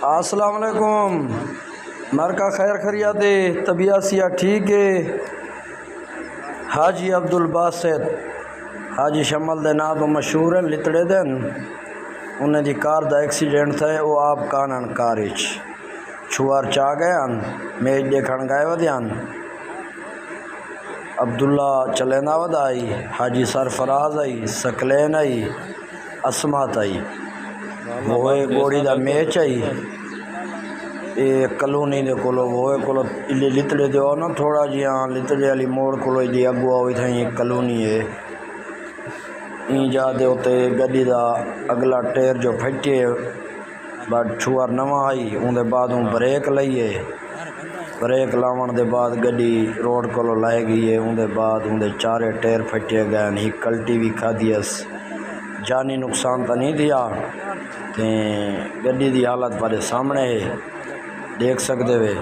السلام علیکم، مرکا خیر خیریت ہے، طبیعت سیا ٹھیک ہے؟ حاجی عبدالباسط حاجی شمل دے نام تو مشہور ہیں، لتڑے دن انہیں دی کار دا ایکسیڈنٹ تھا، وہ آپ کانن کارچ چھوار چاہ گئے ہیں، میچ دیکھن گئے ودیان عبداللہ چلینا ودا آئی، حاجی سرفراز آئی، سکلین آئی، اسمات آئی، وہ گوڑی دا میچ آئی کلونی دے کولو وہ کولو لتڑے دے نا تھوڑا جہاں لتڑے والی موڑ کولو جی اگو آئی تھیں کلونی ہے این جا دے ہوتے گڈی دا اگلا ٹیر جو پھٹے بعد چھوار نواں آئی ان دے بعد ان بریک لئیے، بریک لاون دے بعد گڈی روڈ کولو لائے گئی ہے، ان دے بعد ان دے چارے ٹیر پھٹے گئے، ہی کلٹی بھی کھا دیس، جانی نقصان تو نہیں دیا، گڈی دی حالت بڑے سامنے ہے دیکھ سکتے ہوئے۔